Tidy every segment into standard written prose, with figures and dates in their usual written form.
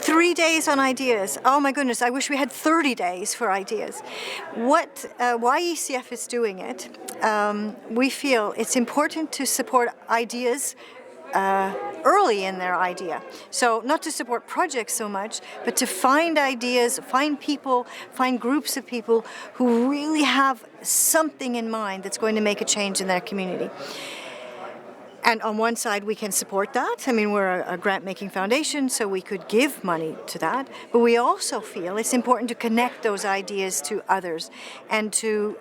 3 days on ideas. Oh my goodness, I wish we had 30 days for ideas. Why ECF is doing it, we feel it's important to support ideas early in their idea. So not to support projects so much, but to find ideas, find people, find groups of people who really have something in mind that's going to make a change in their community. And on one side, we can support that. I mean, we're a grant-making foundation, so we could give money to that. But we also feel it's important to connect those ideas to others and to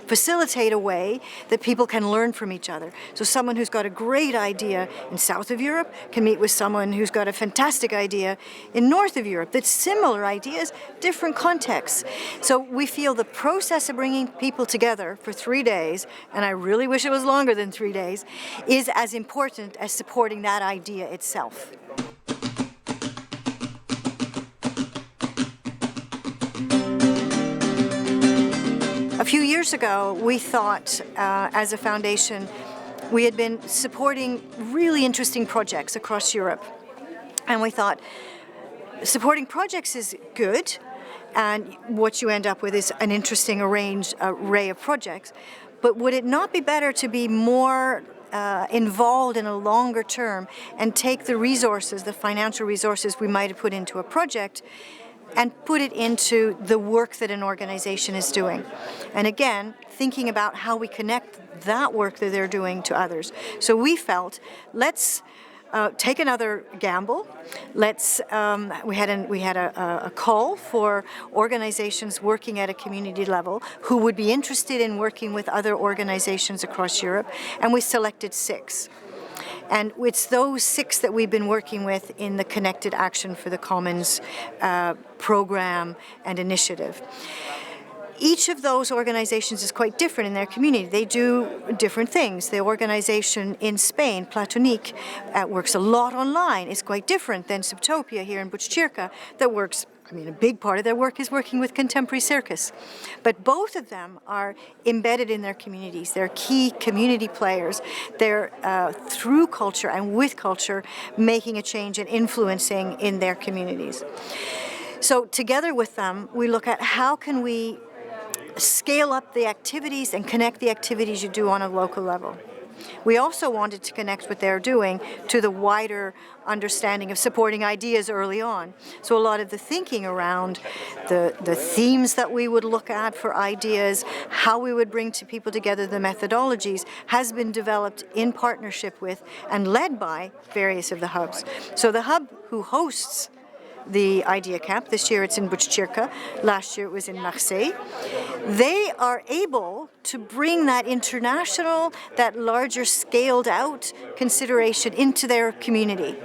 facilitate a way that people can learn from each other. So someone who's got a great idea in south of Europe can meet with someone who's got a fantastic idea in north of Europe. That's similar ideas, different contexts. So we feel the process of bringing people together for 3 days, and I really wish it was longer than 3 days, is as important as supporting that idea itself. A few years ago, we thought, as a foundation, we had been supporting really interesting projects across Europe. And we thought, supporting projects is good, and what you end up with is an interesting array of projects. But would it not be better to be more involved in a longer term and take the resources, the financial resources we might have put into a project, and put it into the work that an organization is doing? And again, thinking about how we connect that work that they're doing to others. So we felt, let's take another gamble. We had a call for organizations working at a community level who would be interested in working with other organizations across Europe, and we selected 6. And it's those 6 that we've been working with in the Connected Action for the Commons program and initiative. Each of those organizations is quite different in their community. They do different things. The organization in Spain, Platonique, works a lot online. It's quite different than Subtopia here in Buchcirca that works, a big part of their work is working with contemporary circus. But both of them are embedded in their communities. They're key community players. They're, through culture and with culture, making a change and influencing in their communities. So together with them, we look at how can we scale up the activities and connect the activities you do on a local level. We also wanted to connect what they're doing to the wider understanding of supporting ideas early on. So a lot of the thinking around the themes that we would look at for ideas, how we would bring people together, the methodologies, has been developed in partnership with and led by various of the hubs. So the hub who hosts the Idea Camp, this year it's in Buchcirca, last year it was in Marseille, they are able to bring that international, that larger scaled out consideration into their community.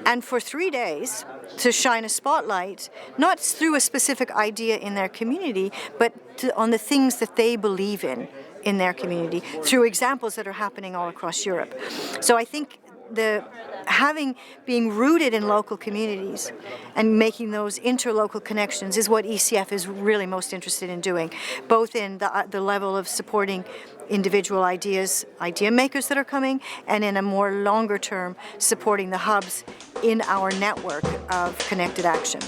And for 3 days, to shine a spotlight, not through a specific idea in their community, but on the things that they believe in their community, through examples that are happening all across Europe. So I think being rooted in local communities and making those interlocal connections is what ECF is really most interested in doing, both in the level of supporting individual idea makers that are coming, and in a more longer term supporting the hubs in our network of connected action.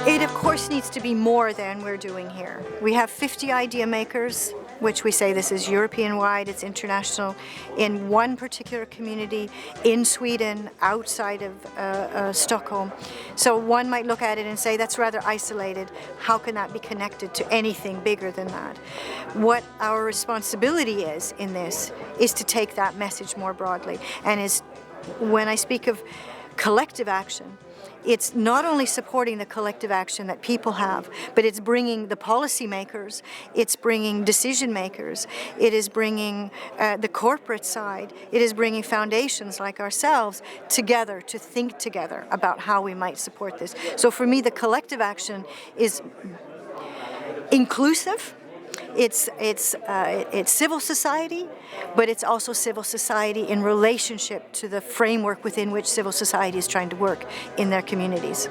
It, of course, needs to be more than we're doing here. We have 50 idea makers, which we say this is European-wide, it's international, in one particular community in Sweden, outside of Stockholm. So one might look at it and say, that's rather isolated. How can that be connected to anything bigger than that? What our responsibility is in this is to take that message more broadly. And when I speak of collective action, it's not only supporting the collective action that people have, but it's bringing the policymakers, it's bringing decision makers, it is bringing the corporate side, it is bringing foundations like ourselves together to think together about how we might support this. So for me, the collective action is inclusive, It's civil society, but it's also civil society in relationship to the framework within which civil society is trying to work in their communities.